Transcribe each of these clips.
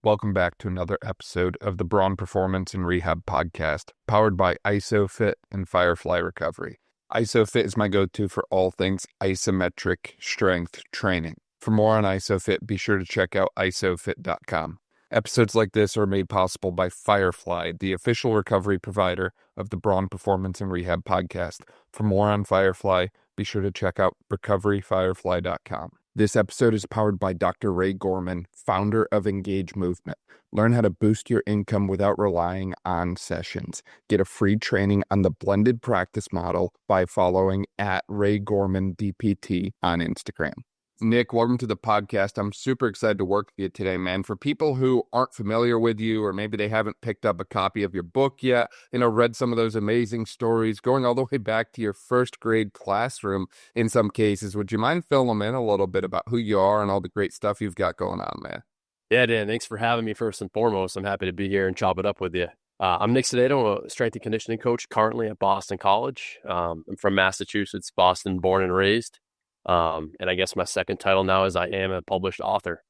Welcome back to another episode of the Braun Performance and Rehab Podcast, powered by ISOFIT and Firefly Recovery. ISOFIT is my go-to for all things isometric strength training. For more on ISOFIT, be sure to check out isofit.com. Episodes like this are made possible by Firefly, the official recovery provider of the Braun Performance and Rehab Podcast. For more on Firefly, be sure to check out recoveryfirefly.com. This episode is powered by Dr. Ray Gorman, founder of Engage Movement. Learn how to boost your income without relying on sessions. Get a free training on the blended practice model by following at Ray Gorman DPT on Instagram. Nick, welcome to the podcast. I'm super excited to work with you today, man. For people who aren't familiar with you, or maybe they haven't picked up a copy of your book yet, read some of those amazing stories, going all the way back to your first grade classroom in some cases, would you mind filling them in a little bit about who you are and all the great stuff you've got going on, man? Yeah, Dan, thanks for having me first and foremost. I'm happy to be here and chop it up with you. I'm Nick Cidado, I'm a strength and conditioning coach currently at Boston College. I'm from Massachusetts, Boston, born and raised. And I guess my second title now is I am a published author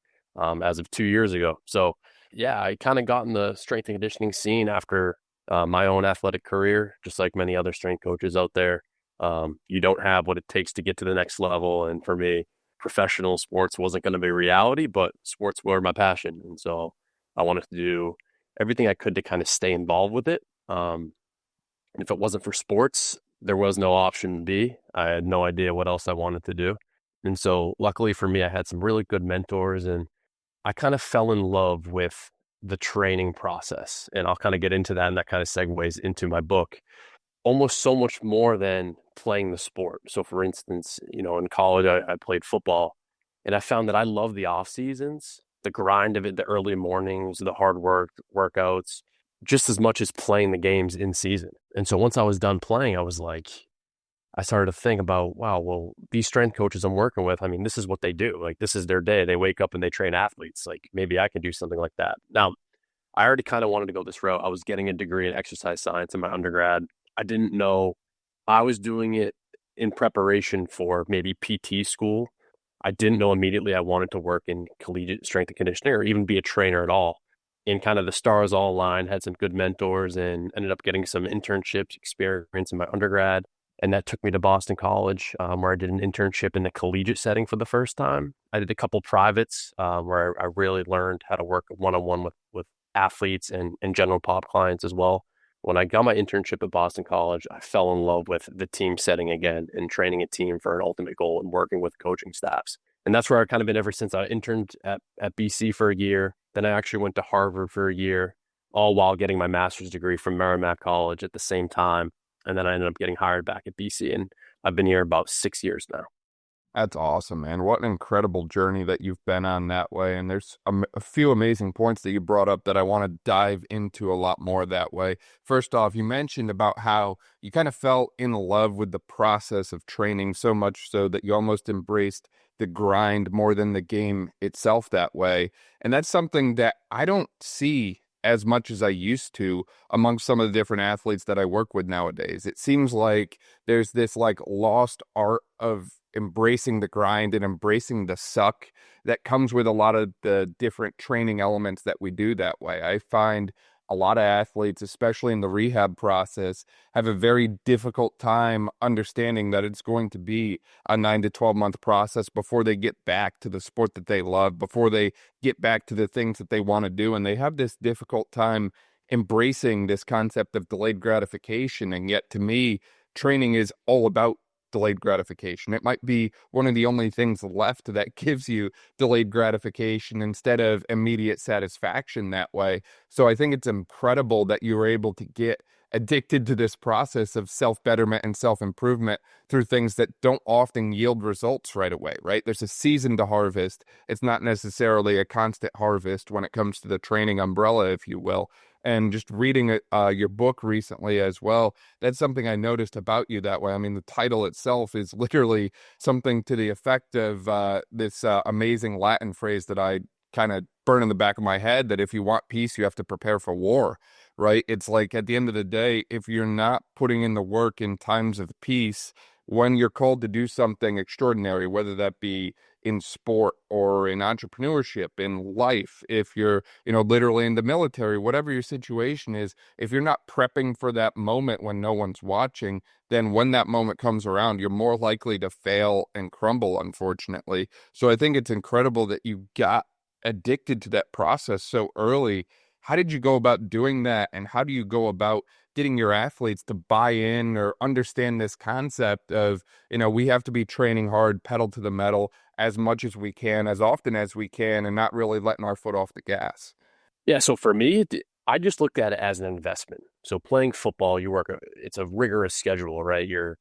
as of 2 years ago. So yeah, I kind of got in the strength and conditioning scene after my own athletic career, just like many other strength coaches out there. You don't have what it takes to get to the next level. And for me, professional sports wasn't going to be reality, but sports were my passion. And so I wanted to do everything I could to kind of stay involved with it. And if it wasn't for sports, there was no option B. I had no idea what else I wanted to do. And so luckily for me, I had some really good mentors and I kind of fell in love with the training process. And I'll kind of get into that, and that kind of segues into my book. Almost so much more than playing the sport. So for instance, in college, I played football, and I found that I love the off seasons, the grind of it, the early mornings, the hard work, workouts, just as much as playing the games in season. And so once I was done playing, I started to think about, wow, well, these strength coaches I'm working with, this is what they do. Like, this is their day. They wake up and they train athletes. Like, maybe I can do something like that. Now, I already kind of wanted to go this route. I was getting a degree in exercise science in my undergrad. I didn't know I was doing it in preparation for maybe PT school. I didn't know immediately I wanted to work in collegiate strength and conditioning or even be a trainer at all. And kind of the stars all aligned, had some good mentors, and ended up getting some internship experience in my undergrad. And that took me to Boston College, where I did an internship in the collegiate setting for the first time. I did a couple privates where I really learned how to work one-on-one with athletes and general pop clients as well. When I got my internship at Boston College, I fell in love with the team setting again and training a team for an ultimate goal and working with coaching staffs. And that's where I've kind of been ever since. I interned at BC for a year. Then I actually went to Harvard for a year, all while getting my master's degree from Merrimack College at the same time. And then I ended up getting hired back at BC, and I've been here about 6 years now. That's awesome, man. What an incredible journey that you've been on that way. And there's a few amazing points that you brought up that I want to dive into a lot more that way. First off, you mentioned about how you kind of fell in love with the process of training so much so that you almost embraced the grind more than the game itself that way. And that's something that I don't see as much as I used to among some of the different athletes that I work with nowadays. It seems like there's this lost art of embracing the grind and embracing the suck that comes with a lot of the different training elements that we do that way. I find a lot of athletes, especially in the rehab process, have a very difficult time understanding that it's going to be a 9 to 12 month process before they get back to the sport that they love, before they get back to the things that they want to do. And they have this difficult time embracing this concept of delayed gratification. And yet, to me, training is all about delayed gratification. It might be one of the only things left that gives you delayed gratification instead of immediate satisfaction that way. So I think it's incredible that you were able to get addicted to this process of self-betterment and self-improvement through things that don't often yield results right away, right? There's a season to harvest. It's not necessarily a constant harvest when it comes to the training umbrella, if you will. And just reading your book recently as well, that's something I noticed about you that way. The title itself is literally something to the effect of this amazing Latin phrase that I kind of burn in the back of my head, that if you want peace, you have to prepare for war, right? It's like at the end of the day, if you're not putting in the work in times of peace, when you're called to do something extraordinary, whether that be in sport or in entrepreneurship, in life, if you're, literally in the military, whatever your situation is, if you're not prepping for that moment when no one's watching, then when that moment comes around, you're more likely to fail and crumble, unfortunately. So I think it's incredible that you got addicted to that process so early. How did you go about doing that? And how do you go about getting your athletes to buy in or understand this concept of, we have to be training hard, pedal to the metal as much as we can, as often as we can, and not really letting our foot off the gas? Yeah, so for me, I just looked at it as an investment. So playing football, it's a rigorous schedule, right? You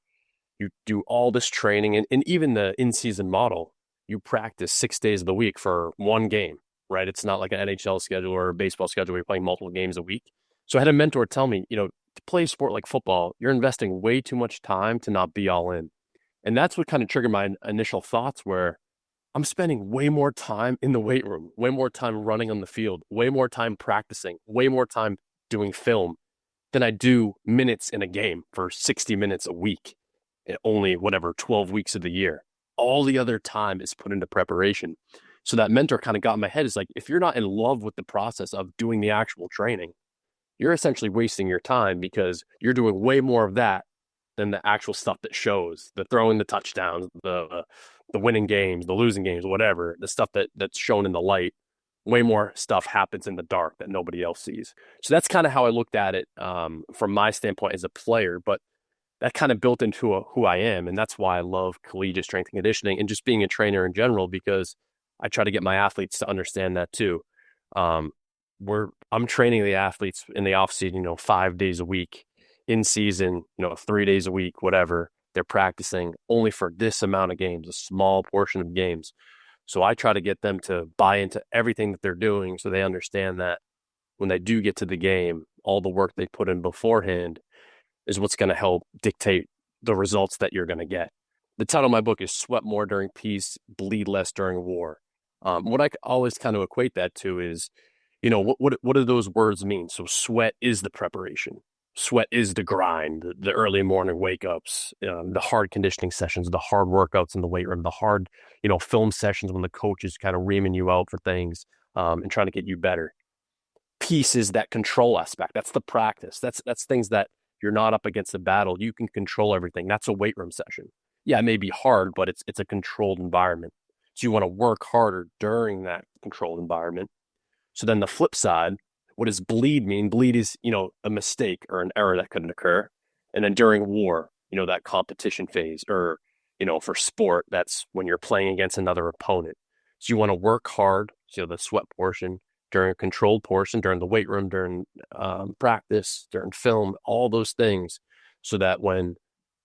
do all this training, and even the in-season model, you practice 6 days of the week for one game, right? It's not like an NHL schedule or a baseball schedule where you're playing multiple games a week. So I had a mentor tell me, to play a sport like football, you're investing way too much time to not be all in. And that's what kind of triggered my initial thoughts, where I'm spending way more time in the weight room, way more time running on the field, way more time practicing, way more time doing film than I do minutes in a game for 60 minutes a week, only 12 weeks of the year. All the other time is put into preparation. So that mentor kind of got in my head, is like, if you're not in love with the process of doing the actual training, you're essentially wasting your time, because you're doing way more of that than the actual stuff that shows, the throwing the touchdowns, the winning games, the losing games, whatever, the stuff that's shown in the light. Way more stuff happens in the dark that nobody else sees. So that's kind of how I looked at it from my standpoint as a player, but that kind of built into who I am. And that's why I love collegiate strength and conditioning and just being a trainer in general, because I try to get my athletes to understand that too. I'm training the athletes in the off season, 5 days a week. In season, 3 days a week, whatever. They're practicing only for this amount of games, a small portion of games. So I try to get them to buy into everything that they're doing, so they understand that when they do get to the game, all the work they put in beforehand is what's going to help dictate the results that you're going to get. The title of my book is Sweat More During Peace, Bleed Less During War. What I always kind of equate that to is, what do those words mean? So sweat is the preparation. Sweat is the grind, the early morning wake-ups, the hard conditioning sessions, the hard workouts in the weight room, the hard, film sessions when the coach is kind of reaming you out for things and trying to get you better. Peace is that control aspect. That's the practice. That's things that you're not up against the battle. You can control everything. That's a weight room session. Yeah, it may be hard, but it's a controlled environment. So you want to work harder during that controlled environment. So then the flip side, what does bleed mean? Bleed is, a mistake or an error that couldn't occur. And then during war, that competition phase, or, for sport, that's when you're playing against another opponent. So you want to work hard, so the sweat portion, during a controlled portion, during the weight room, during practice, during film, all those things, so that when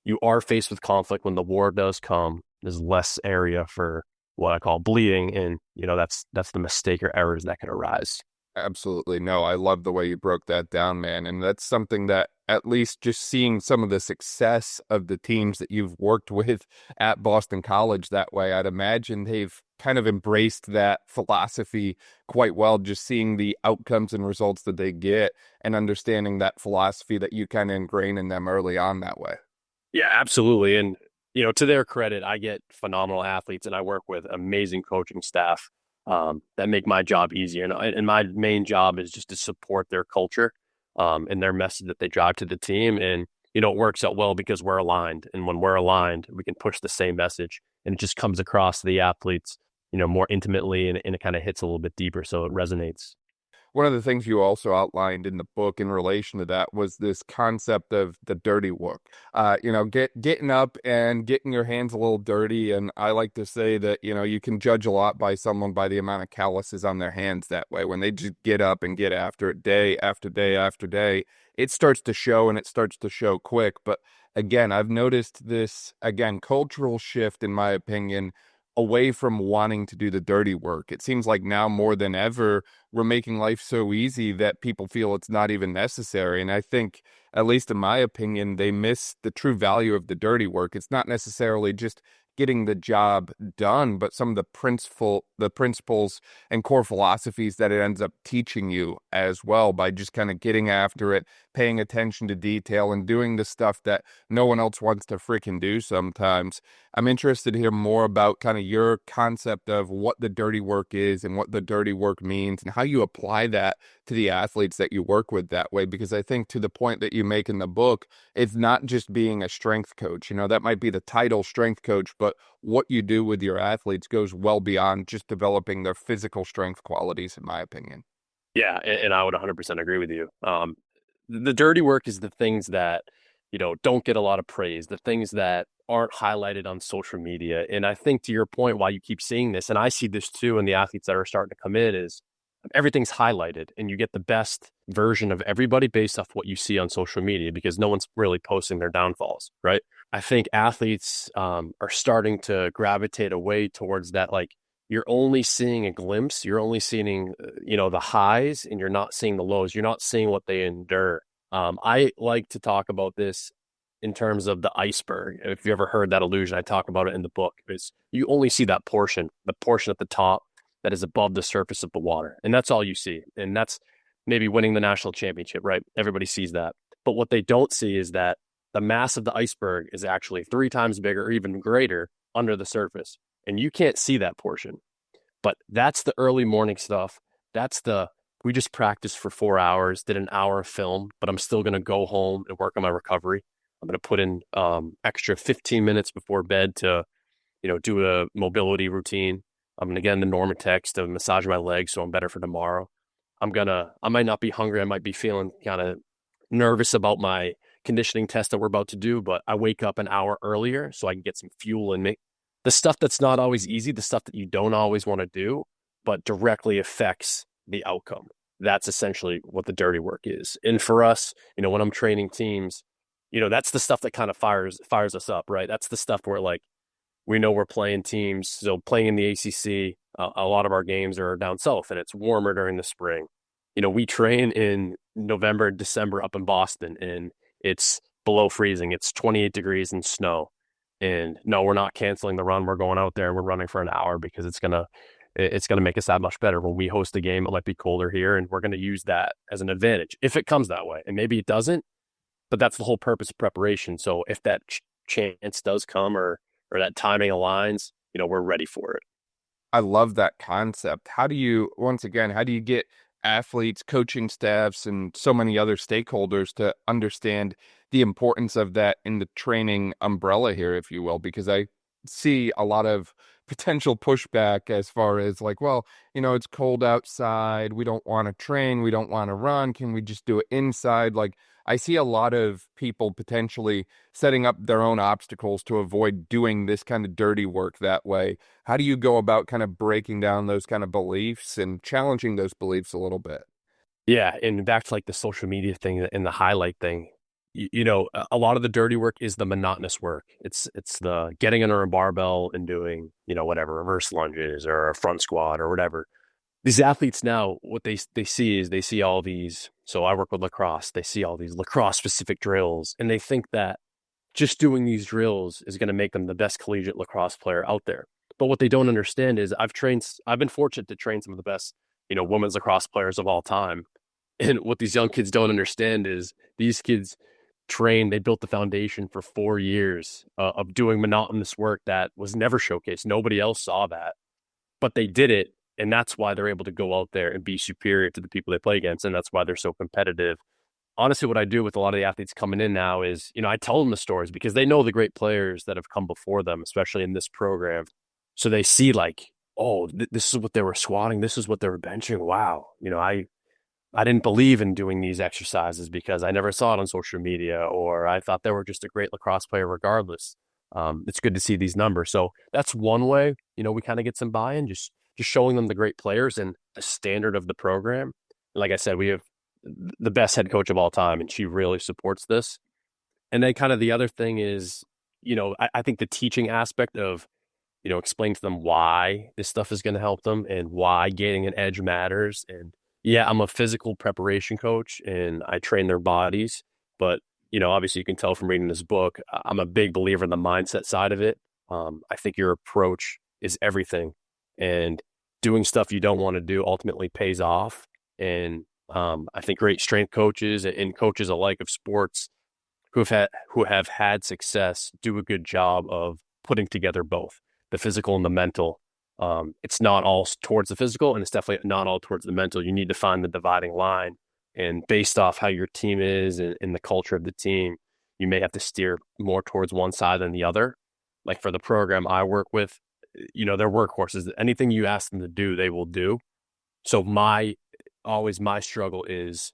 you are faced with conflict, when the war does come, there's less area for what I call bleeding. And, that's the mistake or errors that can arise. Absolutely. No, I love the way you broke that down, man. And that's something that, at least just seeing some of the success of the teams that you've worked with at Boston College that way, I'd imagine they've kind of embraced that philosophy quite well, just seeing the outcomes and results that they get and understanding that philosophy that you kind of ingrain in them early on that way. Yeah, absolutely. And, to their credit, I get phenomenal athletes and I work with amazing coaching staff that make my job easier. And my main job is just to support their culture and their message that they drive to the team. And, it works out well because we're aligned. And when we're aligned, we can push the same message, and it just comes across to the athletes, more intimately, and it kind of hits a little bit deeper. So it resonates. One of the things you also outlined in the book in relation to that was this concept of the dirty work. Getting up and getting your hands a little dirty. And I like to say that, you can judge a lot by someone by the amount of calluses on their hands that way. When they just get up and get after it day after day after day, it starts to show, and it starts to show quick. But again, I've noticed this, cultural shift, in my opinion, away from wanting to do the dirty work. It seems like now more than ever, we're making life so easy that people feel it's not even necessary. And I think, at least in my opinion, they miss the true value of the dirty work. It's not necessarily just getting the job done, but some of the principles and core philosophies that it ends up teaching you as well by just kind of getting after it, paying attention to detail, and doing the stuff that no one else wants to freaking do sometimes. I'm interested to hear more about kind of your concept of what the dirty work is and what the dirty work means and how you apply that to the athletes that you work with that way. Because I think to the point that you make in the book, it's not just being a strength coach. That might be the title strength coach, but what you do with your athletes goes well beyond just developing their physical strength qualities, in my opinion. Yeah, and I would 100% agree with you. The dirty work is the things that, don't get a lot of praise, the things that aren't highlighted on social media. And I think to your point, why you keep seeing this, and I see this too in the athletes that are starting to come in, is everything's highlighted and you get the best version of everybody based off what you see on social media because no one's really posting their downfalls, right? I think athletes are starting to gravitate away towards that. Like, you're only seeing a glimpse, you're only seeing, the highs, and you're not seeing the lows. You're not seeing what they endure. I like to talk about this in terms of the iceberg. If you ever heard that illusion, I talk about it in the book. Is you only see that portion, the portion at the top that is above the surface of the water. And that's all you see. And that's maybe winning the national championship, right? Everybody sees that. But what they don't see is that the mass of the iceberg is actually 3 times bigger or even greater under the surface. And you can't see that portion. But that's the early morning stuff. We just practiced for 4 hours, did an hour of film, but I'm still going to go home and work on my recovery. I'm going to put in extra 15 minutes before bed to, do a mobility routine. I'm going to get in the Normatex to massage my legs so I'm better for tomorrow. I might not be hungry. I might be feeling kind of nervous about my conditioning test that we're about to do, but I wake up an hour earlier so I can get some fuel in me. The stuff that's not always easy, the stuff that you don't always want to do, but directly affects the outcome. That's essentially what the dirty work is. And for us, when I'm training teams, that's the stuff that kind of fires us up, right? That's the stuff where we know we're playing teams. So playing in the ACC, a lot of our games are down south and it's warmer during the spring. We train in November, December up in Boston and it's below freezing. It's 28 degrees and snow. And no, we're not canceling the run. We're going out there and we're running for an hour because it's going to make us that much better. When we host a game, it might be colder here and we're going to use that as an advantage if it comes that way. And maybe it doesn't, but that's the whole purpose of preparation. So if that chance does come or that timing aligns, we're ready for it. I love that concept. How do you get athletes, coaching staffs, and so many other stakeholders to understand the importance of that in the training umbrella here, if you will? Because I see a lot of potential pushback as far as it's cold outside. We don't want to train. We don't want to run. Can we just do it inside? I see a lot of people potentially setting up their own obstacles to avoid doing this kind of dirty work that way. How do you go about kind of breaking down those kind of beliefs and challenging those beliefs a little bit? Yeah. And back to the social media thing and the highlight thing, a lot of the dirty work is the monotonous work. It's the getting under a barbell and doing, whatever, reverse lunges or a front squat or whatever. These athletes now, what they see is they see all these. So I work with lacrosse. They see all these lacrosse specific drills and they think that just doing these drills is going to make them the best collegiate lacrosse player out there. But what they don't understand is I've been fortunate to train some of the best, women's lacrosse players of all time. And what these young kids don't understand is these kids they built the foundation for 4 years of doing monotonous work that was never showcased. Nobody else saw that, but they did it. And that's why they're able to go out there and be superior to the people they play against. And that's why they're so competitive. Honestly, what I do with a lot of the athletes coming in now is, I tell them the stories because they know the great players that have come before them, especially in this program. So they see this is what they were squatting. This is what they were benching. Wow. I didn't believe in doing these exercises because I never saw it on social media, or I thought they were just a great lacrosse player regardless. It's good to see these numbers. So that's one way, we kind of get some buy-in, just showing them the great players and a standard of the program. Like I said, we have the best head coach of all time, and she really supports this. And then kind of the other thing is, I think the teaching aspect of, explain to them why this stuff is going to help them and why gaining an edge matters. And yeah, I'm a physical preparation coach and I train their bodies, but obviously you can tell from reading this book, I'm a big believer in the mindset side of it. I think your approach is everything, and doing stuff you don't want to do ultimately pays off. And I think great strength coaches and coaches alike of sports who have had success do a good job of putting together both the physical and the mental. It's not all towards the physical, and it's definitely not all towards the mental. You need to find the dividing line, and based off how your team is and the culture of the team, you may have to steer more towards one side than the other. Like for the program I work with, they're workhorses. Anything you ask them to do, they will do. So my struggle is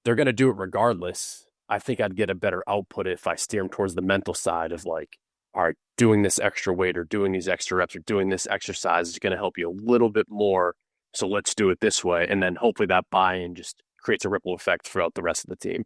they're going to do it regardless. I think I'd get a better output if I steer them towards the mental side of like, all right, doing this extra weight or doing these extra reps or doing this exercise is going to help you a little bit more. So let's do it this way. And then hopefully that buy-in just creates a ripple effect throughout the rest of the team.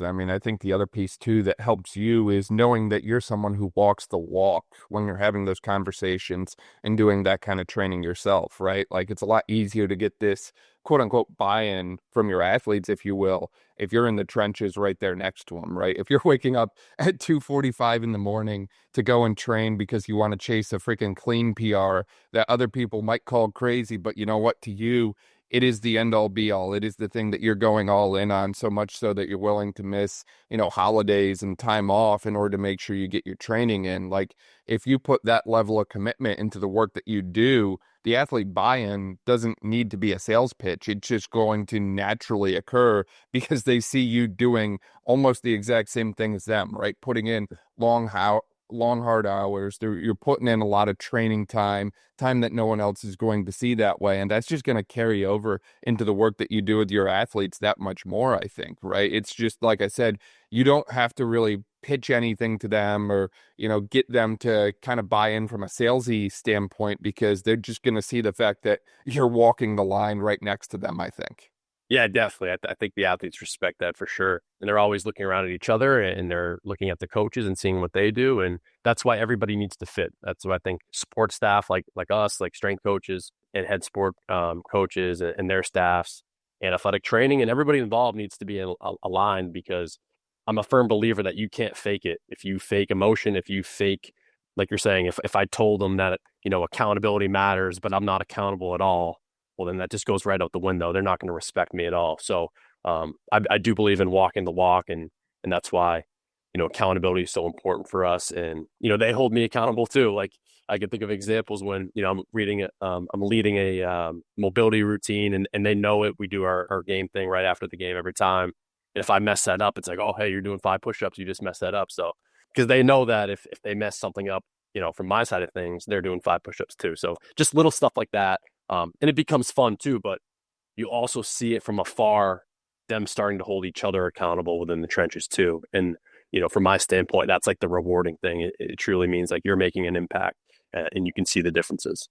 I mean, I think the other piece too that helps you is knowing that you're someone who walks the walk when you're having those conversations and doing that kind of training yourself, right? Like it's a lot easier to get this quote unquote buy-in from your athletes, if you will, if you're in the trenches right there next to them, right? If you're waking up at 2:45 in the morning to go and train because you want to chase a freaking clean PR that other people might call crazy, but you know what, to you, it is the end all be all. It is the thing that you're going all in on, so much so that you're willing to miss, holidays and time off in order to make sure you get your training in. Like if you put that level of commitment into the work that you do, the athlete buy-in doesn't need to be a sales pitch. It's just going to naturally occur because they see you doing almost the exact same thing as them, right? Putting in long, hard hours. You're putting in a lot of training time that no one else is going to see that way. And that's just going to carry over into the work that you do with your athletes that much more, I think, right? It's just, like I said, you don't have to really pitch anything to them or, get them to kind of buy in from a salesy standpoint because they're just going to see the fact that you're walking the line right next to them, I think. Yeah, definitely. I think the athletes respect that for sure. And they're always looking around at each other and they're looking at the coaches and seeing what they do. And that's why everybody needs to fit. That's why I think support staff like us, like strength coaches and head sport coaches and their staffs and athletic training and everybody involved needs to be aligned because I'm a firm believer that you can't fake it. If you fake emotion, if you fake, like you're saying, if I told them that, accountability matters, but I'm not accountable at all, well, then that just goes right out the window. They're not going to respect me at all. So I do believe in walking the walk, and that's why, accountability is so important for us. And, they hold me accountable too. Like I can think of examples when, I'm leading a mobility routine and they know it. We do our game thing right after the game every time. And if I mess that up, it's like, oh, hey, you're doing 5 push-ups. You just messed that up. So because they know that if they mess something up, from my side of things, they're doing 5 push-ups too. So just little stuff like that. And it becomes fun too, but you also see it from afar, them starting to hold each other accountable within the trenches too. And, from my standpoint, that's like the rewarding thing. It truly means like you're making an impact and you can see the differences.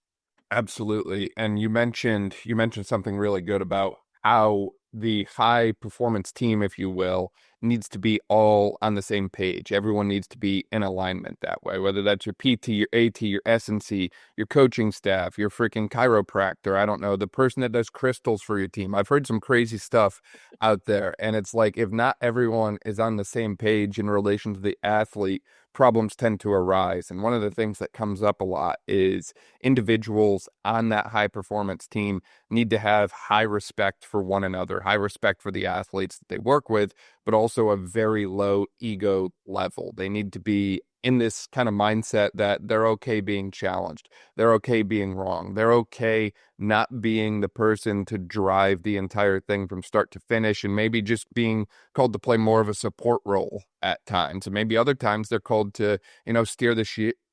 Absolutely. And you mentioned something really good about how the high performance team, if you will, needs to be all on the same page. Everyone needs to be in alignment that way, whether that's your PT, your AT, your S&C, your coaching staff, your freaking chiropractor, I don't know, the person that does crystals for your team. I've heard some crazy stuff out there. And it's like, if not everyone is on the same page in relation to the athlete, problems tend to arise. And one of the things that comes up a lot is individuals on that high performance team need to have high respect for one another, high respect for the athletes that they work with, but also a very low ego level. They need to be in this kind of mindset that they're okay being challenged. They're okay being wrong. They're okay not being the person to drive the entire thing from start to finish and maybe just being called to play more of a support role at times. And maybe other times they're called to,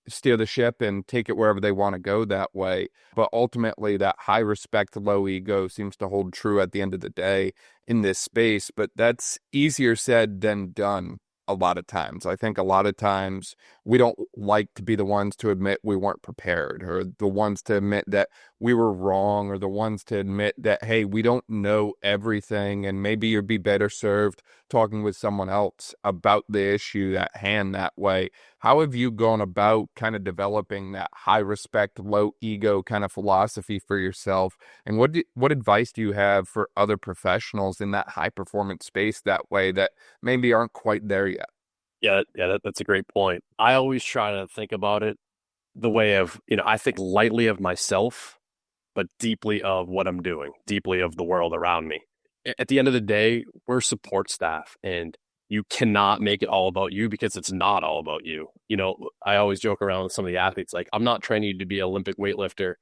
steer the ship and take it wherever they want to go that way. But ultimately, that high respect, low ego seems to hold true at the end of the day in this space. But that's easier said than done a lot of times. I think a lot of times we don't like to be the ones to admit we weren't prepared or the ones to admit that we were wrong or the ones to admit that, hey, we don't know everything and maybe you'd be better served talking with someone else about the issue at hand that way. How have you gone about kind of developing that high respect, low ego kind of philosophy for yourself? And what advice do you have for other professionals in that high performance space that way that maybe aren't quite there yet? Yeah, that's a great point. I always try to think about it the way of, I think lightly of myself, but deeply of what I'm doing, deeply of the world around me. At the end of the day, we're support staff, and you cannot make it all about you because it's not all about you. I always joke around with some of the athletes, like, I'm not training you to be an Olympic weightlifter.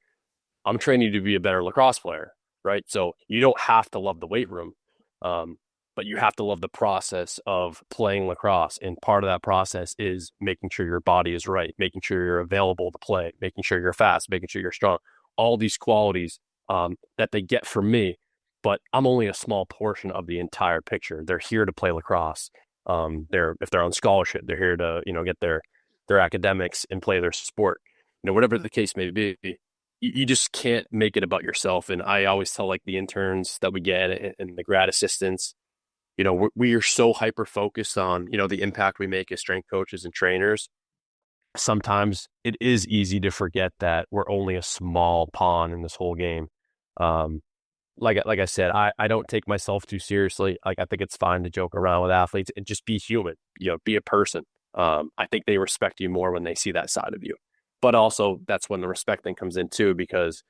I'm training you to be a better lacrosse player, right? So you don't have to love the weight room, but you have to love the process of playing lacrosse. And part of that process is making sure your body is right, making sure you're available to play, making sure you're fast, making sure you're strong. All these qualities that they get from me, but I'm only a small portion of the entire picture. They're here to play lacrosse. If they're on scholarship, they're here to get their academics and play their sport. Whatever the case may be, you just can't make it about yourself. And I always tell like the interns that we get and the grad assistants, we are so hyper focused on the impact we make as strength coaches and trainers. Sometimes it is easy to forget that we're only a small pawn in this whole game. Like I said, I don't take myself too seriously. Like, I think it's fine to joke around with athletes and just be human, be a person. I think they respect you more when they see that side of you. But also that's when the respect thing comes in too, because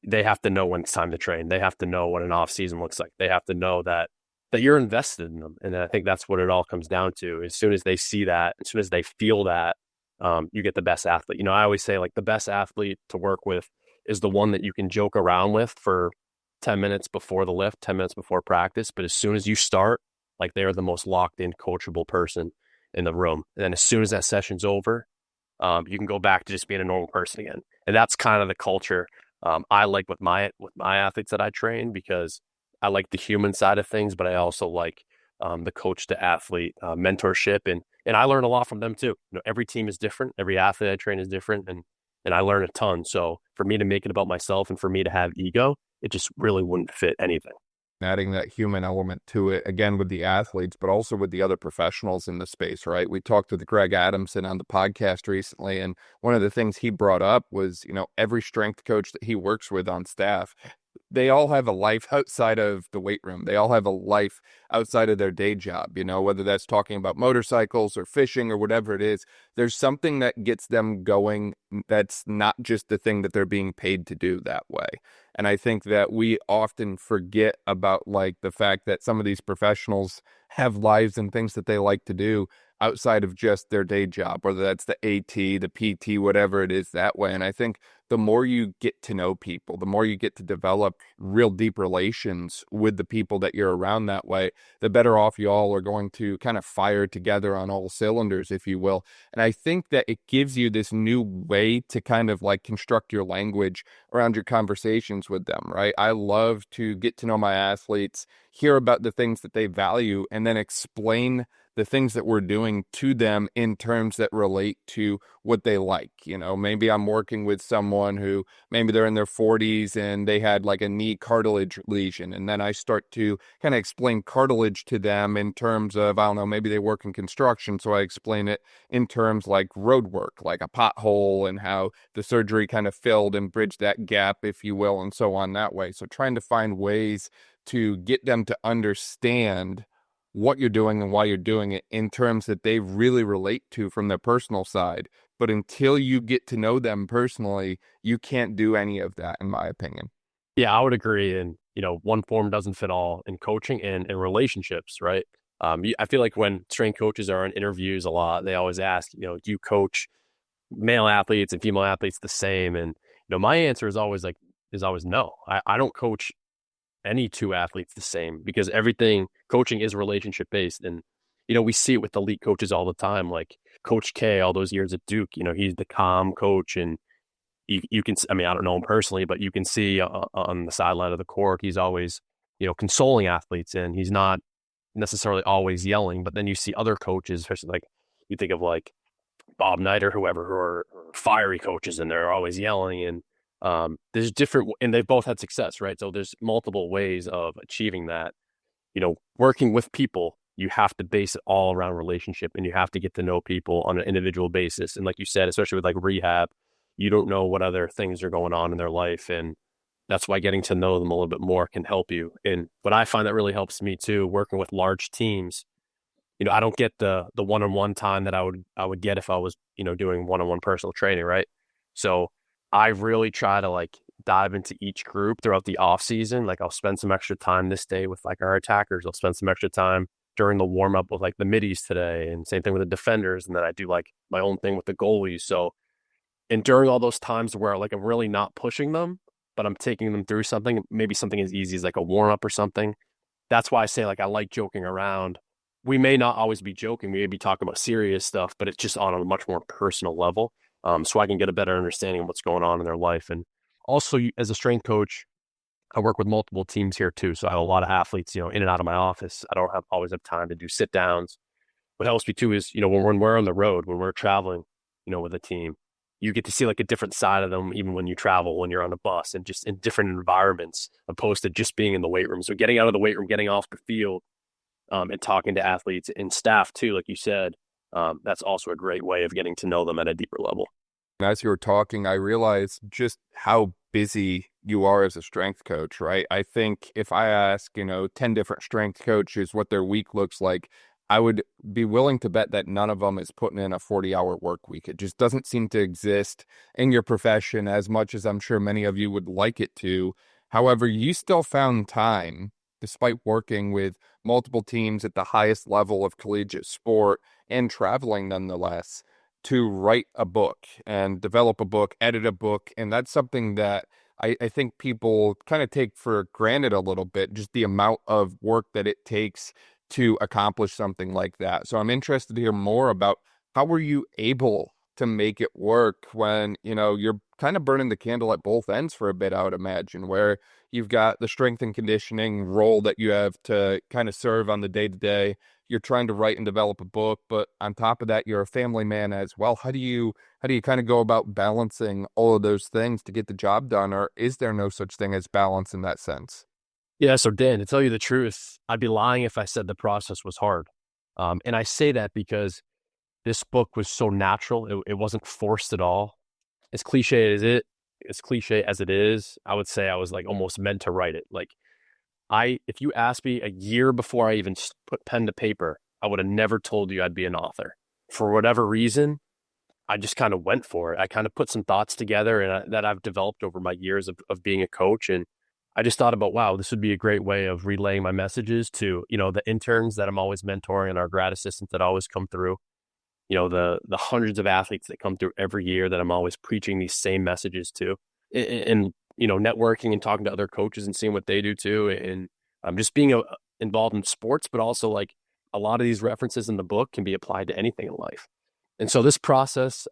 they have to know when it's time to train. They have to know what an off season looks like. They have to know that you're invested in them. And I think that's what it all comes down to. As soon as they see that, as soon as they feel that, you get the best athlete. I always say, like, the best athlete to work with is the one that you can joke around with for 10 minutes before the lift, 10 minutes before practice. But as soon as you start, like, they're the most locked in, coachable person in the room. And then as soon as that session's over, you can go back to just being a normal person again. And that's kind of the culture I like with my athletes that I train, because I like the human side of things, but I also like the coach to athlete mentorship, and I learn a lot from them too. Every team is different, every athlete I train is different, and I learn a ton. So for me to make it about myself and for me to have ego, it just really wouldn't fit anything. Adding that human element to it, again, with the athletes, but also with the other professionals in the space, right? We talked with Greg Adamson on the podcast recently, and one of the things he brought up was, every strength coach that he works with on staff, they all have a life outside of the weight room. They all have a life outside of their day job, whether that's talking about motorcycles or fishing or whatever it is. There's something that gets them going that's not just the thing that they're being paid to do that way. And I think that we often forget about, like, the fact that some of these professionals have lives and things that they like to do outside of just their day job, whether that's the AT, the PT, whatever it is that way. And I think the more you get to know people, the more you get to develop real deep relations with the people that you're around that way, the better off you all are going to kind of fire together on all cylinders, if you will. And I think that it gives you this new way to kind of like construct your language around your conversations with them, right? I love to get to know my athletes, hear about the things that they value, and then explain the things that we're doing to them in terms that relate to what they like. Maybe I'm working with someone who maybe they're in their 40s and they had like a knee cartilage lesion. And then I start to kind of explain cartilage to them in terms of, I don't know, maybe they work in construction. So I explain it in terms like road work, like a pothole, and how the surgery kind of filled and bridged that gap, if you will, and so on that way. So trying to find ways to get them to understand what you're doing and why you're doing it in terms that they really relate to from their personal side. But until you get to know them personally, you can't do any of that, in my opinion. Yeah, I would agree. And, one form doesn't fit all in coaching and in relationships, right? I feel like when strength coaches are in interviews a lot, they always ask, do you coach male athletes and female athletes the same? And, my answer is always no. I don't coach any two athletes the same, because everything coaching is relationship based. And, we see it with elite coaches all the time, like Coach K, all those years at Duke, he's the calm coach, and you can, I don't know him personally, but you can see on the sideline of the court, he's always, consoling athletes, and he's not necessarily always yelling. But then you see other coaches, especially like you think of like Bob Knight or whoever, who are fiery coaches, and they're always yelling. And there's different, and they've both had success, right? So there's multiple ways of achieving that. Working with people, you have to base it all around relationship, and you have to get to know people on an individual basis. And like you said, especially with like rehab, you don't know what other things are going on in their life. And that's why getting to know them a little bit more can help you. And what I find that really helps me too, working with large teams, I don't get the one-on-one time that I would get if I was, doing one-on-one personal training, right? So I really try to like dive into each group throughout the off season. Like I'll spend some extra time this day with like our attackers. I'll spend some extra time during the warm up with like the middies today, and same thing with the defenders. And then I do like my own thing with the goalies. So, and during all those times where like I'm really not pushing them, but I'm taking them through something, maybe something as easy as like a warm up or something. That's why I say like I like joking around. We may not always be joking. We may be talking about serious stuff, but it's just on a much more personal level. So I can get a better understanding of what's going on in their life. And also, as a strength coach, I work with multiple teams here too. So I have a lot of athletes, in and out of my office. I don't always have time to do sit downs. What helps me too is, when we're on the road, when we're traveling, with a team, you get to see like a different side of them, even when you travel, when you're on a bus and just in different environments, opposed to just being in the weight room. So getting out of the weight room, getting off the field, and talking to athletes and staff too, like you said, that's also a great way of getting to know them at a deeper level. As you were talking, I realized just how busy you are as a strength coach, right? I think if I ask, 10 different strength coaches what their week looks like, I would be willing to bet that none of them is putting in a 40-hour work week. It just doesn't seem to exist in your profession as much as I'm sure many of you would like it to. However, you still found time, despite working with multiple teams at the highest level of collegiate sport and traveling nonetheless, to write a book and develop a book, edit a book. And that's something that I think people kind of take for granted a little bit, just the amount of work that it takes to accomplish something like that. So I'm interested to hear more about how were you able to make it work when, you're kind of burning the candle at both ends for a bit, I would imagine, where you've got the strength and conditioning role that you have to kind of serve on the day-to-day. You're trying to write and develop a book, but on top of that, you're a family man as well. How do you kind of go about balancing all of those things to get the job done, or is there no such thing as balance in that sense? Yeah. So Dan, to tell you the truth, I'd be lying if I said the process was hard. And I say that because this book was so natural. It wasn't forced at all. As cliche as it is, I would say I was like almost meant to write it. Like if you asked me a year before I even put pen to paper, I would have never told you I'd be an author. For whatever reason, I just kind of went for it. I kind of put some thoughts together and that I've developed over my years of being a coach. And I just thought about, wow, this would be a great way of relaying my messages to, the interns that I'm always mentoring and our grad assistants that always come through, the hundreds of athletes that come through every year that I'm always preaching these same messages to, and networking and talking to other coaches and seeing what they do too. And just being involved in sports, but also like a lot of these references in the book can be applied to anything in life. And so this process,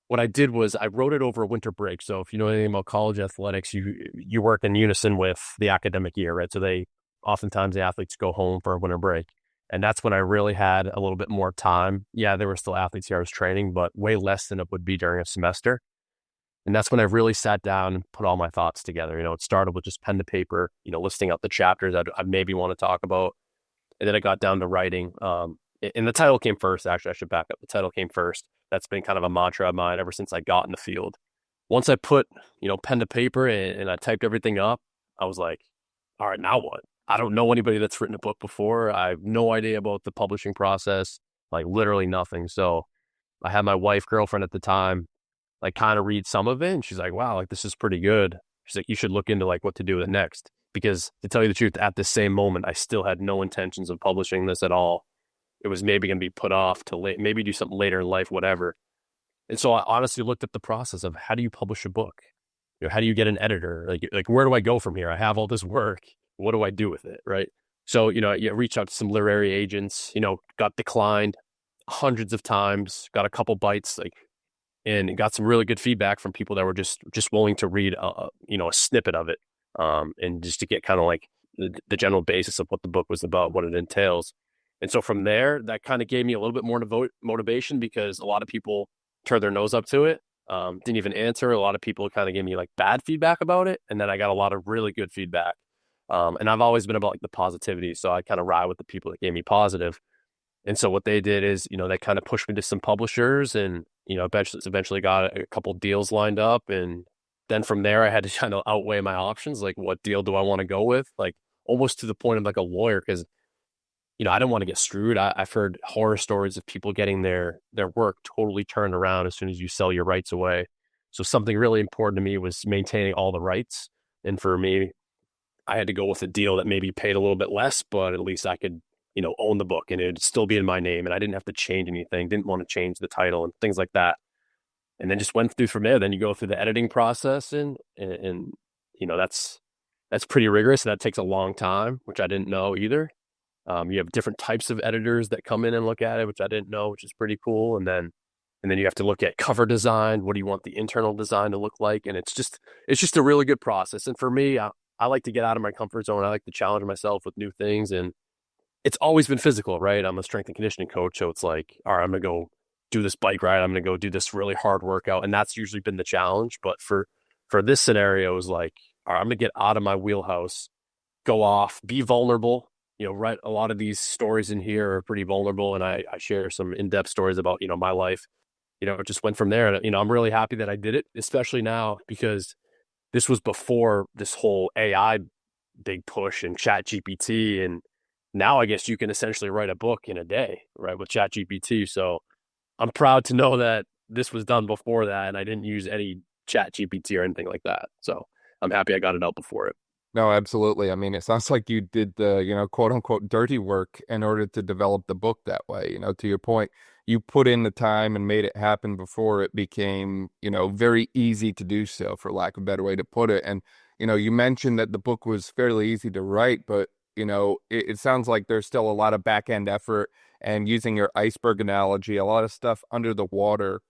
what I did was I wrote it over a winter break. So if you know anything about college athletics, you work in unison with the academic year, right? So oftentimes the athletes go home for a winter break. And that's when I really had a little bit more time. Yeah, there were still athletes here I was training, but way less than it would be during a semester. And that's when I really sat down and put all my thoughts together. It started with just pen to paper, listing out the chapters I maybe want to talk about. And then I got down to writing. And the title came first, actually. I should back up. The title came first. That's been kind of a mantra of mine ever since I got in the field. Once I put, pen to paper and I typed everything up, I was like, all right, now what? I don't know anybody that's written a book before. I have no idea about the publishing process, like literally nothing. So I had my girlfriend at the time, like kind of read some of it. And she's like, wow, like this is pretty good. She's like, you should look into like what to do with it next. Because to tell you the truth, at the same moment, I still had no intentions of publishing this at all. It was maybe going to be put off to maybe do something later in life, whatever. And so I honestly looked at the process of how do you publish a book? How do you get an editor? Like where do I go from here? I have all this work. What do I do with it? Right. So, you reach out to some literary agents, got declined hundreds of times, got a couple bites, and got some really good feedback from people that were just willing to read, a snippet of it. And just to get kind of like the general basis of what the book was about, what it entails. And so from there, that kind of gave me a little bit more motivation because a lot of people turned their nose up to it, didn't even answer. A lot of people kind of gave me like bad feedback about it. And then I got a lot of really good feedback. And I've always been about like the positivity. So I kind of ride with the people that gave me positive. And so what they did is, they kind of pushed me to some publishers and, eventually got a couple deals lined up. And then from there, I had to kind of outweigh my options. Like, what deal do I want to go with? Like almost to the point of like a lawyer, because I didn't want to get screwed. I've heard horror stories of people getting their work totally turned around as soon as you sell your rights away. So something really important to me was maintaining all the rights. And for me, I had to go with a deal that maybe paid a little bit less, but at least I could, own the book and it'd still be in my name. And I didn't have to change anything, didn't want to change the title and things like that. And then just went through from there. Then you go through the editing process and that's pretty rigorous. And that takes a long time, which I didn't know either. You have different types of editors that come in and look at it, which I didn't know, which is pretty cool. And then you have to look at cover design. What do you want the internal design to look like? And it's just a really good process. And for me, I like to get out of my comfort zone. I like to challenge myself with new things. And it's always been physical, right? I'm a strength and conditioning coach. So it's like, all right, I'm going to go do this bike ride. I'm going to go do this really hard workout. And that's usually been the challenge. But for this scenario, it was like, all right, I'm going to get out of my wheelhouse, go off, be vulnerable. Right. A lot of these stories in here are pretty vulnerable. And I share some in-depth stories about, my life. It just went from there. And, I'm really happy that I did it, especially now because this was before this whole AI big push and Chat GPT. And now I guess you can essentially write a book in a day, right, with Chat GPT. So I'm proud to know that this was done before that and I didn't use any Chat GPT or anything like that. So I'm happy I got it out before it. No, absolutely. I mean, it sounds like you did the, quote unquote, dirty work in order to develop the book that way. To your point, you put in the time and made it happen before it became, very easy to do so, for lack of a better way to put it. And, you mentioned that the book was fairly easy to write, but, it sounds like there's still a lot of back end effort, and using your iceberg analogy, a lot of stuff under the water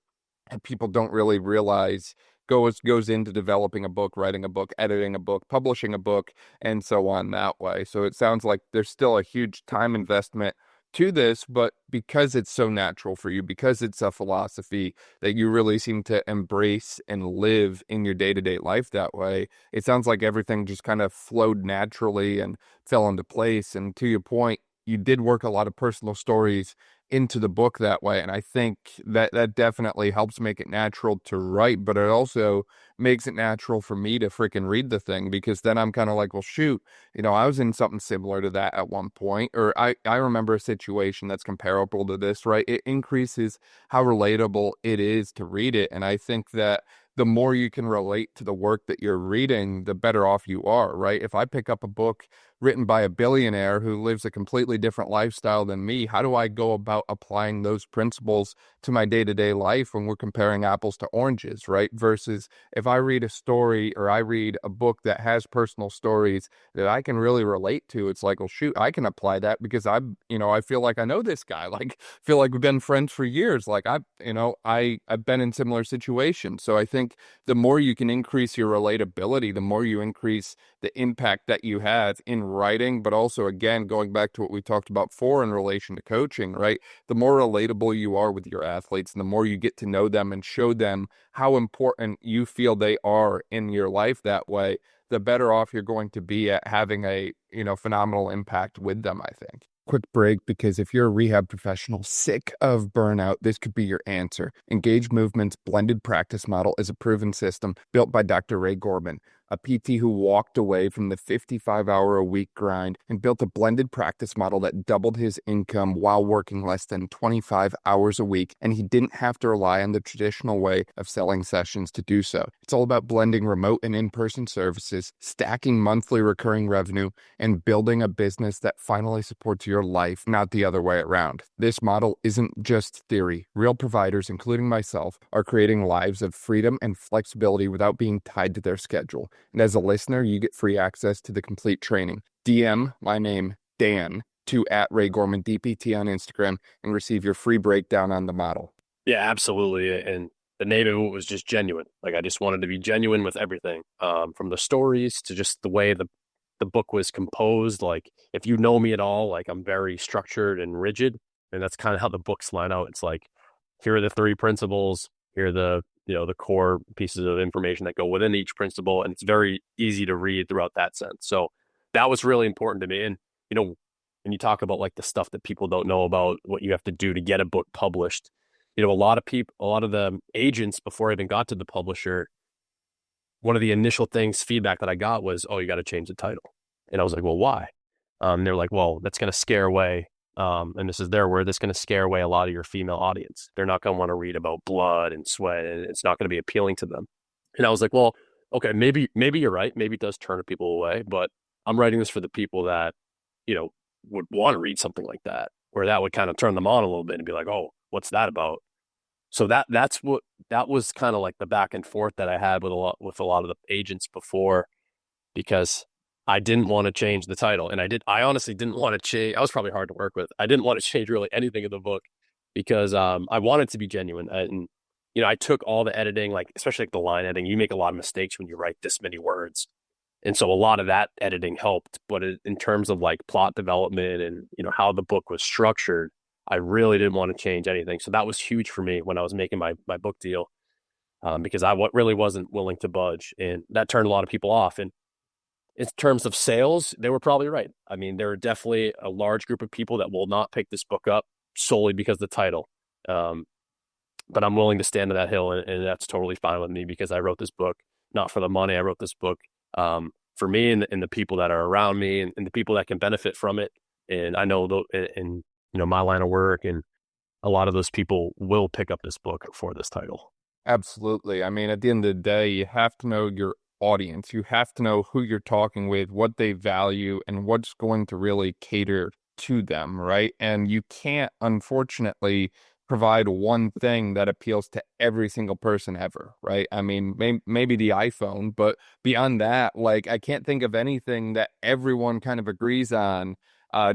and people don't really realize goes into developing a book, writing a book, editing a book, publishing a book, and so on that way. So it sounds like there's still a huge time investment to this, but because it's so natural for you, because it's a philosophy that you really seem to embrace and live in your day-to-day life that way, it sounds like everything just kind of flowed naturally and fell into place. And to your point, you did work a lot of personal stories into the book that way. And I think that definitely helps make it natural to write, but it also makes it natural for me to freaking read the thing, because then I'm kind of like, well, shoot, I was in something similar to that at one point, or I remember a situation that's comparable to this, right? It increases how relatable it is to read it. And I think that the more you can relate to the work that you're reading, the better off you are, right? If I pick up a book written by a billionaire who lives a completely different lifestyle than me, how do I go about applying those principles to my day-to-day life when we're comparing apples to oranges, right? Versus if I read a story or I read a book that has personal stories that I can really relate to, it's like, well, shoot, I can apply that because I feel like I know this guy, like feel like we've been friends for years. Like I've been in similar situations. So I think the more you can increase your relatability, the more you increase the impact that you have in writing, but also, again, going back to what we talked about before in relation to coaching, right? The more relatable you are with your athletes and the more you get to know them and show them how important you feel they are in your life that way, the better off you're going to be at having a, phenomenal impact with them, I think. Quick break, because if you're a rehab professional sick of burnout, this could be your answer. Engage Movement's blended practice model is a proven system built by Dr. Ray Gorman, a PT who walked away from the 55-hour-a-week grind and built a blended practice model that doubled his income while working less than 25 hours a week, and he didn't have to rely on the traditional way of selling sessions to do so. It's all about blending remote and in-person services, stacking monthly recurring revenue, and building a business that finally supports your life, not the other way around. This model isn't just theory. Real providers, including myself, are creating lives of freedom and flexibility without being tied to their schedule. And as a listener, you get free access to the complete training. DM my name, Dan, to @RayGormanDPT on Instagram and receive your free breakdown on the model. Yeah, absolutely. And the name of it was just genuine. Like I just wanted to be genuine with everything, from the stories to just the way the book was composed. Like if you know me at all, like I'm very structured and rigid, and that's kind of how the books line out. It's like, here are the 3 principles, here are the core pieces of information that go within each principle. And it's very easy to read throughout that sense. So that was really important to me. And, when you talk about like the stuff that people don't know about what you have to do to get a book published, a lot of the agents, before I even got to the publisher, one of the initial feedback that I got was, oh, you got to change the title. And I was like, well, why? They're like, well, that's going to scare away. And this is their word, that's going to scare away a lot of your female audience. They're not going to want to read about blood and sweat, and it's not going to be appealing to them. And I was like, well, okay, maybe you're right. Maybe it does turn people away, but I'm writing this for the people that, you know, would want to read something like that, where that would kind of turn them on a little bit and be like, oh, what's that about? So that was kind of like the back and forth that I had with a lot of the agents before, because I didn't want to change the title. And I honestly didn't want to change. I was probably hard to work with. I didn't want to change really anything in the book because I wanted to be genuine. And, I took all the editing, like, especially like the line editing. You make a lot of mistakes when you write this many words. And so a lot of that editing helped. But in terms of like plot development and, how the book was structured, I really didn't want to change anything. So that was huge for me when I was making my book deal, because I really wasn't willing to budge. And that turned a lot of people off. And in terms of sales, they were probably right. I mean, there are definitely a large group of people that will not pick this book up solely because of the title. Um, but I'm willing to stand on that hill, and that's totally fine with me because I wrote this book not for the money. I wrote this book for me and the people that are around me and the people that can benefit from it. And I know in my line of work, and a lot of those people will pick up this book for this title. Absolutely. I mean, at the end of the day, you have to know your audience. You have to know who you're talking with, what they value, and what's going to really cater to them, right? And you can't, unfortunately, provide one thing that appeals to every single person ever, right? I mean, maybe the iPhone, but beyond that, like, I can't think of anything that everyone kind of agrees on,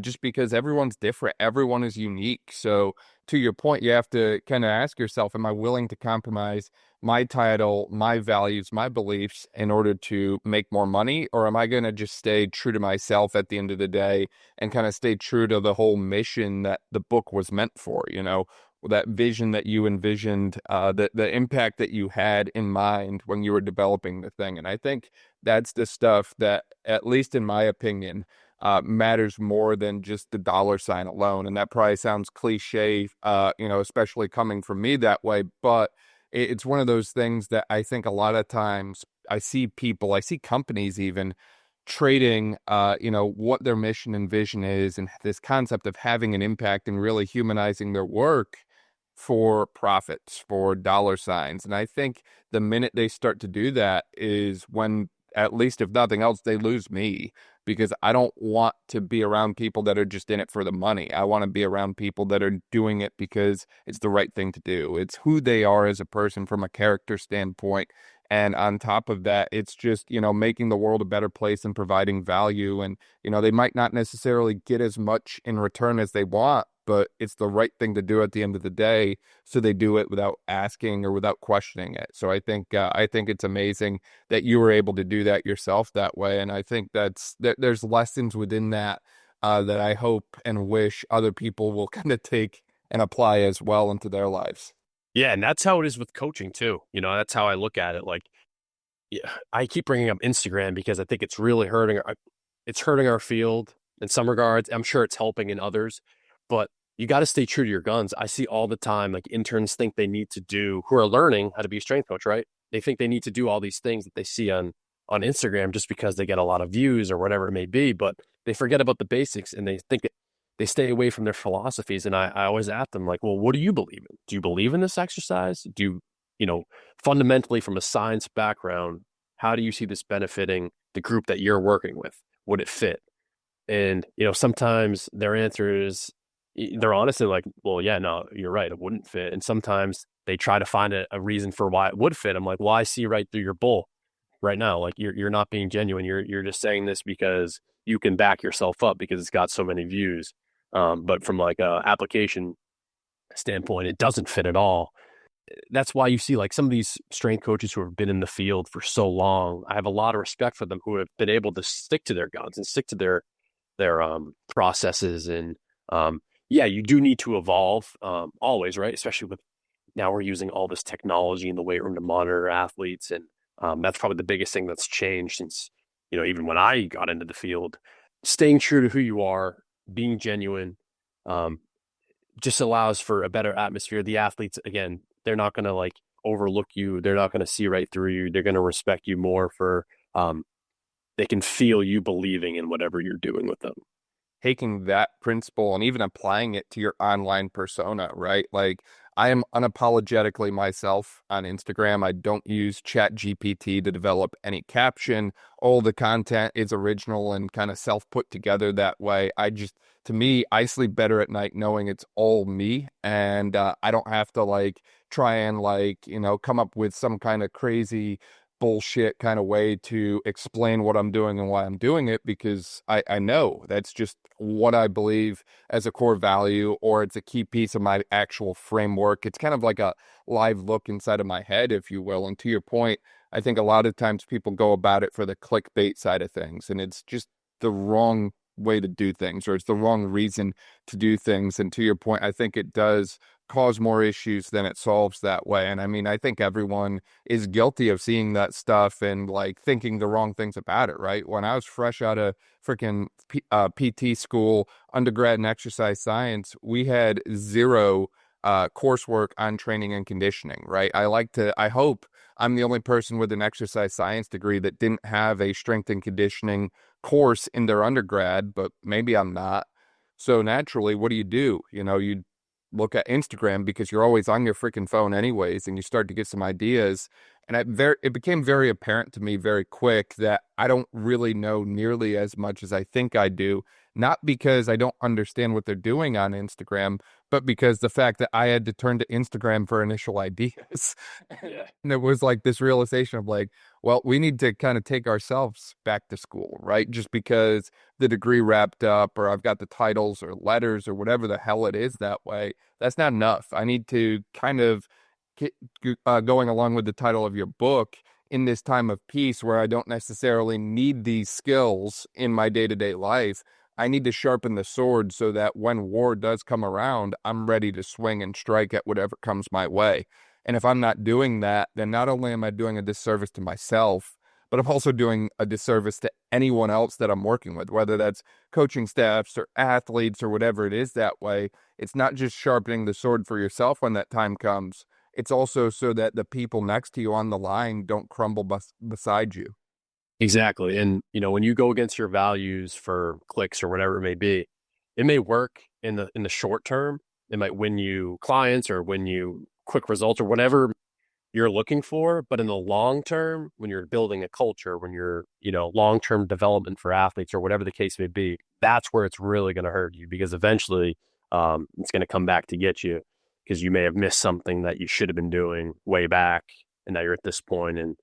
just because everyone's different. Everyone is unique. So, to your point, you have to kind of ask yourself, am I willing to compromise my title, my values, my beliefs in order to make more money? Or am I going to just stay true to myself at the end of the day and kind of stay true to the whole mission that the book was meant for, that vision that you envisioned, the impact that you had in mind when you were developing the thing. And I think that's the stuff that, at least in my opinion, matters more than just the dollar sign alone. And that probably sounds cliche, especially coming from me that way. But it's one of those things that I think a lot of times I see companies even trading, what their mission and vision is, and this concept of having an impact and really humanizing their work for profits, for dollar signs. And I think the minute they start to do that is when, at least if nothing else, they lose me, because I don't want to be around people that are just in it for the money. I want to be around people that are doing it because it's the right thing to do. It's who they are as a person from a character standpoint. And on top of that, it's just, making the world a better place and providing value. And, they might not necessarily get as much in return as they want, but it's the right thing to do at the end of the day. So they do it without asking or without questioning it. So I think it's amazing that you were able to do that yourself that way. And I think there's lessons within that, that I hope and wish other people will kind of take and apply as well into their lives. Yeah, and that's how it is with coaching too. That's how I look at it. Like, yeah, I keep bringing up Instagram because I think it's really hurting our field in some regards. I'm sure it's helping in others, but you got to stay true to your guns. I see all the time, like, interns think they need to do, who are learning how to be a strength coach, right? They think they need to do all these things that they see on Instagram just because they get a lot of views or whatever it may be, but they forget about the basics and they think that they stay away from their philosophies. And I always ask them, like, well, what do you believe in? Do you believe in this exercise? Do you, fundamentally from a science background, how do you see this benefiting the group that you're working with? Would it fit? And, sometimes their answer is, they're honestly like, well, yeah, no, you're right. It wouldn't fit. And sometimes they try to find a reason for why it would fit. I'm like, well, I see right through your bull right now. Like, you're not being genuine. You're just saying this because you can back yourself up because it's got so many views. But from like a application standpoint, it doesn't fit at all. That's why you see like some of these strength coaches who have been in the field for so long. I have a lot of respect for them, who have been able to stick to their guns and stick to their processes. And yeah, you do need to evolve always, right? Especially with now we're using all this technology in the weight room to monitor athletes, and that's probably the biggest thing that's changed since even when I got into the field. Staying true to who you are, being genuine, just allows for a better atmosphere. The athletes, again, they're not going to like overlook you. They're not going to see right through you. They're going to respect you more for, they can feel you believing in whatever you're doing with them. Taking that principle and even applying it to your online persona, right? Like, I am unapologetically myself on Instagram. I don't use Chat GPT to develop any caption. All the content is original and kind of self put together that way. To me, I sleep better at night knowing it's all me, and I don't have to like try and like, come up with some kind of crazy bullshit kind of way to explain what I'm doing and why I'm doing it, because I know that's just what I believe as a core value, or it's a key piece of my actual framework. It's kind of like a live look inside of my head, if you will. And to your point, I think a lot of times people go about it for the clickbait side of things, and it's just the wrong way to do things, or it's the wrong reason to do things. And to your point, I think it does cause more issues than it solves that way. And I mean, I think everyone is guilty of seeing that stuff and like thinking the wrong things about it, right? When I was fresh out of freaking PT school, undergrad in exercise science, we had zero coursework on training and conditioning, right? I hope I'm the only person with an exercise science degree that didn't have a strength and conditioning course in their undergrad, but maybe I'm not. So naturally, what do? You look at Instagram because you're always on your freaking phone anyways, and you start to get some ideas. And it became very apparent to me very quick that I don't really know nearly as much as I think I do, not because I don't understand what they're doing on Instagram, but because the fact that I had to turn to Instagram for initial ideas. Yeah. And it was like this realization of like, well, we need to kind of take ourselves back to school, right? Just because the degree wrapped up, or I've got the titles or letters or whatever the hell it is that way, that's not enough. I need to kind of get going along with the title of your book in this time of peace where I don't necessarily need these skills in my day-to-day life. I need to sharpen the sword so that when war does come around, I'm ready to swing and strike at whatever comes my way. And if I'm not doing that, then not only am I doing a disservice to myself, but I'm also doing a disservice to anyone else that I'm working with, whether that's coaching staffs or athletes or whatever it is that way. It's not just sharpening the sword for yourself when that time comes. It's also so that the people next to you on the line don't crumble beside you. Exactly. And, when you go against your values for clicks or whatever it may be, it may work in the short term. It might win you clients or win you quick results or whatever you're looking for. But in the long term, when you're building a culture, when you're, long-term development for athletes or whatever the case may be, that's where it's really going to hurt you, because eventually it's going to come back to get you, because you may have missed something that you should have been doing way back. And now you're at this point and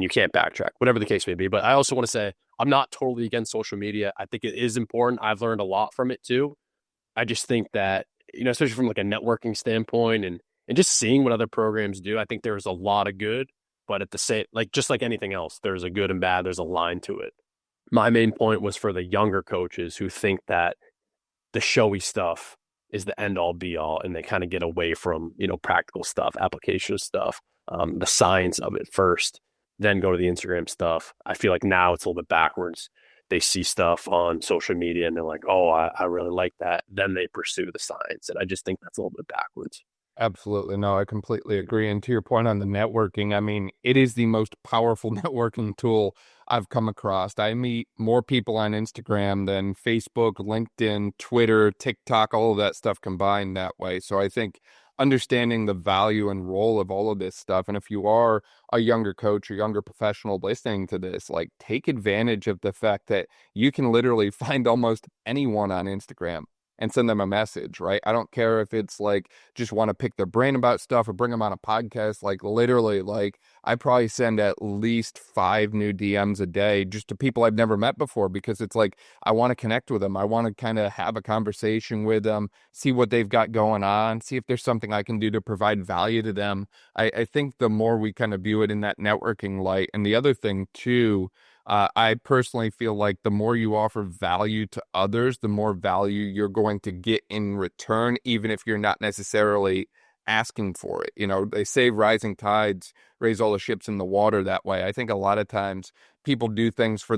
you can't backtrack, whatever the case may be. But I also want to say, I'm not totally against social media. I think it is important. I've learned a lot from it too. I just think that, especially from like a networking standpoint and just seeing what other programs do, I think there's a lot of good, but at the same, like, just like anything else, there's a good and bad, there's a line to it. My main point was for the younger coaches who think that the showy stuff is the end all be all, and they kind of get away from, practical stuff, application stuff, the science of it first, then go to the Instagram stuff. I feel like now it's a little bit backwards. They see stuff on social media and they're like, oh, I really like that. Then they pursue the science. And I just think that's a little bit backwards. Absolutely. No, I completely agree. And to your point on the networking, I mean, it is the most powerful networking tool I've come across. I meet more people on Instagram than Facebook, LinkedIn, Twitter, TikTok, all of that stuff combined that way. So I think understanding the value and role of all of this stuff, and if you are a younger coach or younger professional listening to this, like, take advantage of the fact that you can literally find almost anyone on Instagram and send them a message, right? I don't care if it's like just want to pick their brain about stuff or bring them on a podcast. Like, literally, like, I probably send at least 5 new DMs a day just to people I've never met before, because it's like I want to connect with them. I want to kind of have a conversation with them, see what they've got going on, see if there's something I can do to provide value to them. I think the more we kind of view it in that networking light, and the other thing too, I personally feel like the more you offer value to others, the more value you're going to get in return, even if you're not necessarily asking for it. They say rising tides raise all the ships in the water that way. I think a lot of times people do things for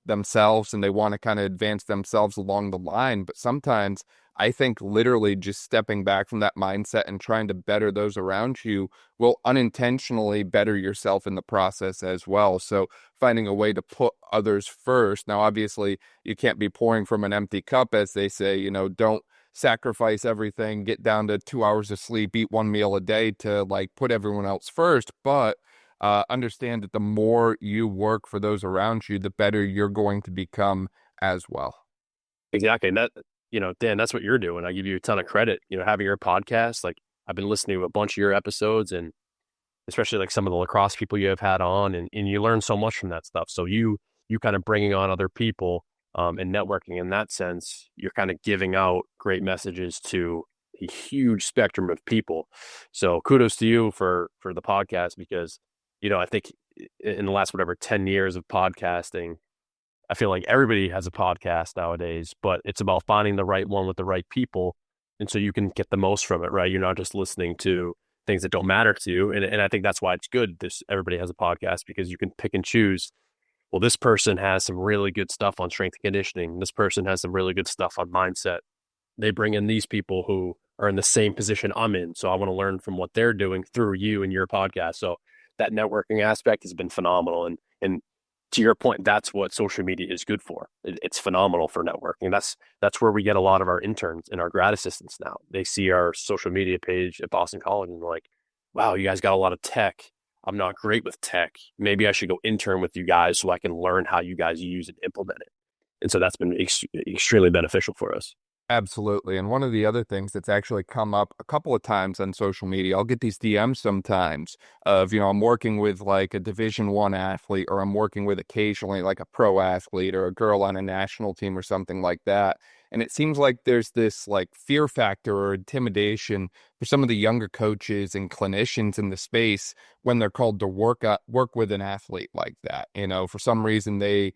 themselves, and they want to kind of advance themselves along the line. But sometimes I think literally just stepping back from that mindset and trying to better those around you will unintentionally better yourself in the process as well. So finding a way to put others first. Now, obviously, you can't be pouring from an empty cup, as they say. Don't sacrifice everything, get down to 2 hours of sleep, eat one meal a day to like put everyone else first. But understand that the more you work for those around you, the better you're going to become as well. Exactly. And that, Dan, that's what you're doing. I give you a ton of credit, having your podcast. Like, I've been listening to a bunch of your episodes, and especially like some of the lacrosse people you have had on, and you learn so much from that stuff. So you kind of bringing on other people and networking in that sense, you're kind of giving out great messages to a huge spectrum of people. So kudos to you for the podcast, because, I think in the last, 10 years of podcasting, I feel like everybody has a podcast nowadays, but it's about finding the right one with the right people. And so you can get the most from it, right? You're not just listening to things that don't matter to you. And I think that's why it's good. Everybody has a podcast, because you can pick and choose. Well, this person has some really good stuff on strength and conditioning. This person has some really good stuff on mindset. They bring in these people who are in the same position I'm in. So I want to learn from what they're doing through you and your podcast. So that networking aspect has been phenomenal. And to your point, that's what social media is good for. It's phenomenal for networking. That's where we get a lot of our interns and our grad assistants now. They see our social media page at Boston College and they're like, wow, you guys got a lot of tech. I'm not great with tech. Maybe I should go intern with you guys so I can learn how you guys use and implement it. And so that's been extremely beneficial for us. Absolutely. And one of the other things that's actually come up a couple of times on social media, I'll get these DMs sometimes of, I'm working with like a Division I athlete, or I'm working with occasionally like a pro athlete or a girl on a national team or something like that. And it seems like there's this like fear factor or intimidation for some of the younger coaches and clinicians in the space when they're called to work with an athlete like that. For some reason they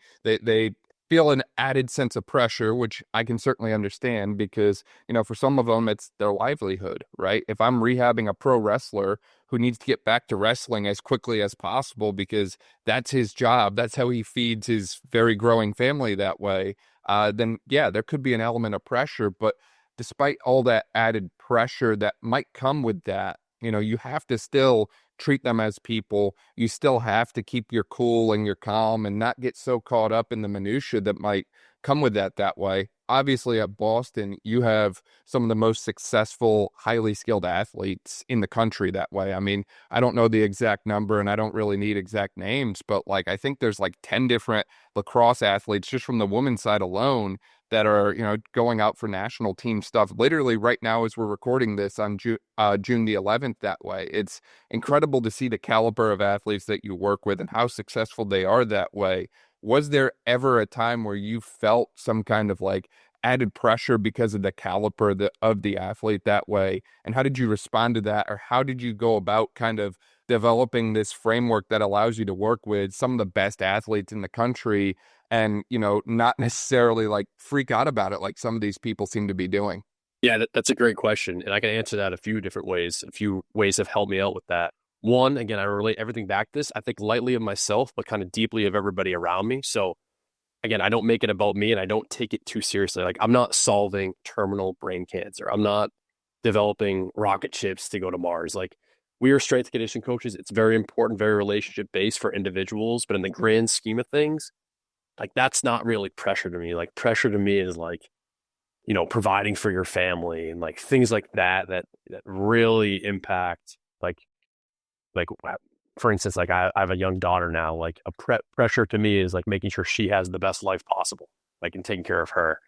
feel an added sense of pressure, which I can certainly understand, because, for some of them, it's their livelihood, right? If I'm rehabbing a pro wrestler who needs to get back to wrestling as quickly as possible because that's his job, that's how he feeds his very growing family that way, then yeah, there could be an element of pressure. But despite all that added pressure that might come with that, you have to still treat them as people. You still have to keep your cool and your calm and not get so caught up in the minutia that might come with that way. Obviously, at Boston, you have some of the most successful, highly skilled athletes in the country that way. I mean, I don't know the exact number and I don't really need exact names, but like I think there's like 10 different lacrosse athletes just from the women's side alone that are, going out for national team stuff literally right now as we're recording this on June the 11th that way. It's incredible to see the caliber of athletes that you work with and how successful they are that way. Was there ever a time where you felt some kind of like added pressure because of the caliber of the athlete that way? And how did you respond to that? Or how did you go about kind of developing this framework that allows you to work with some of the best athletes in the country and, not necessarily like freak out about it like some of these people seem to be doing? Yeah, that's a great question. And I can answer that a few different ways. A few ways have helped me out with that. One, again, I relate everything back to this. I think lightly of myself, but kind of deeply of everybody around me. So again, I don't make it about me and I don't take it too seriously. Like, I'm not solving terminal brain cancer. I'm not developing rocket ships to go to Mars. Like, we are strength and conditioning coaches. It's very important, very relationship based for individuals. But in the grand scheme of things, like, that's not really pressure to me. Like, pressure to me is like, providing for your family and like things like that really impact like for instance, like I have a young daughter now. Like, pressure to me is like making sure she has the best life possible, like, and taking care of her.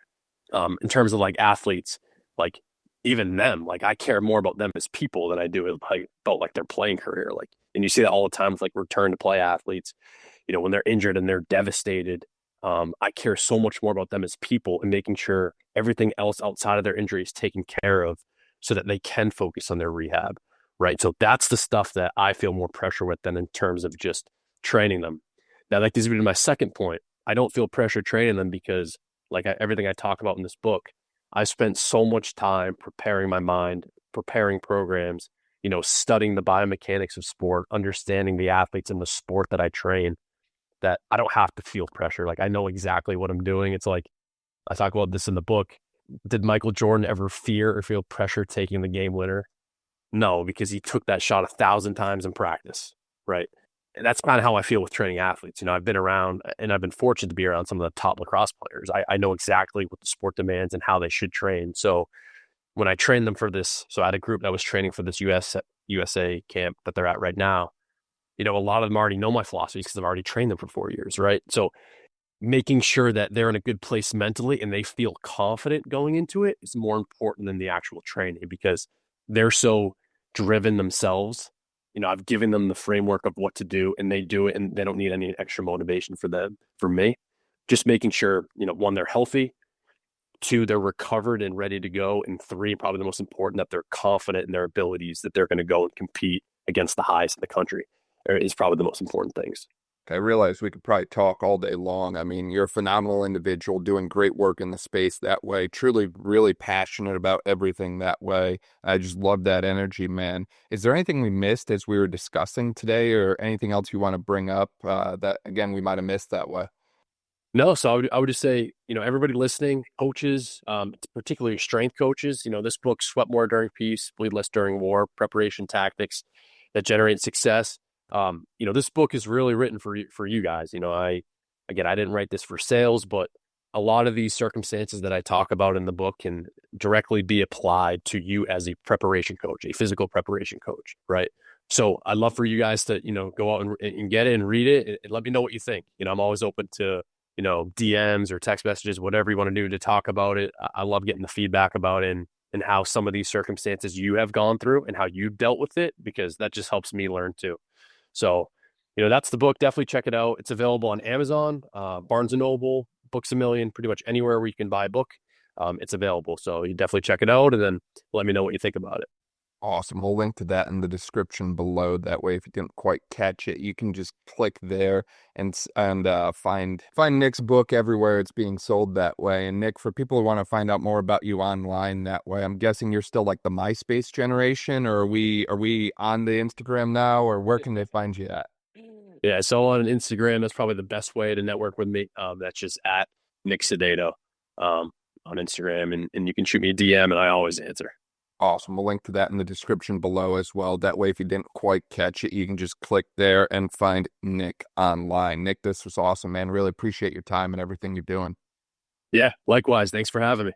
In terms of like athletes, like even them, like I care more about them as people than I do about like their playing career. Like, and you see that all the time with like return to play athletes, when they're injured and they're devastated. I care so much more about them as people and making sure everything else outside of their injury is taken care of so that they can focus on their rehab. Right. So that's the stuff that I feel more pressure with than in terms of just training them. Now, like, this would be my second point. I don't feel pressure training them because everything I talk about in this book, I spent so much time preparing my mind, preparing programs, studying the biomechanics of sport, understanding the athletes in the sport that I train, that I don't have to feel pressure. Like, I know exactly what I'm doing. It's like, I talk about this in the book. Did Michael Jordan ever fear or feel pressure taking the game winner? No, because he took that shot 1,000 times in practice, right? And that's kind of how I feel with training athletes. I've been around and I've been fortunate to be around some of the top lacrosse players. I know exactly what the sport demands and how they should train. So when I trained them for this, so I had a group that was training for this USA camp that they're at right now. A lot of them already know my philosophies because I've already trained them for 4 years, right? So making sure that they're in a good place mentally and they feel confident going into it is more important than the actual training, because they're so driven themselves. I've given them the framework of what to do and they do it, and they don't need any extra motivation for me. Just making sure, one, they're healthy, two, they're recovered and ready to go, and three, probably the most important, that they're confident in their abilities, that they're going to go and compete against the highest in the country is probably the most important things. I realize we could probably talk all day long. I mean, you're a phenomenal individual doing great work in the space that way, truly, really passionate about everything that way. I just love that energy, man. Is there anything we missed as we were discussing today, or anything else you want to bring up that, again, we might have missed that way? No, so I would just say, everybody listening, coaches, particularly strength coaches, this book, Sweat More During Peace, Bleed Less During War, Preparation Tactics that Generate Success. This book is really written for you guys. I didn't write this for sales, but a lot of these circumstances that I talk about in the book can directly be applied to you as a preparation coach, a physical preparation coach, right? So I'd love for you guys to, go out and get it and read it and let me know what you think. I'm always open to, DMs or text messages, whatever you want to do to talk about it. I love getting the feedback about it and how some of these circumstances you have gone through and how you've dealt with it, because that just helps me learn too. So, that's the book. Definitely check it out. It's available on Amazon, Barnes & Noble, Books A Million, pretty much anywhere where you can buy a book. It's available. So you definitely check it out and then let me know what you think about it. Awesome. We'll link to that in the description below. That way, if you didn't quite catch it, you can just click there and find Nick's book everywhere it's being sold that way. And Nick, for people who want to find out more about you online that way, I'm guessing you're still like the MySpace generation, or are we on the Instagram now, or where can they find you at? Yeah, so on Instagram, that's probably the best way to network with me. That's just at Nick Cidado on Instagram, and you can shoot me a DM, and I always answer. Awesome. We'll link to that in the description below as well. That way, if you didn't quite catch it, you can just click there and find Nick online. Nick, this was awesome, man. Really appreciate your time and everything you're doing. Yeah, likewise. Thanks for having me.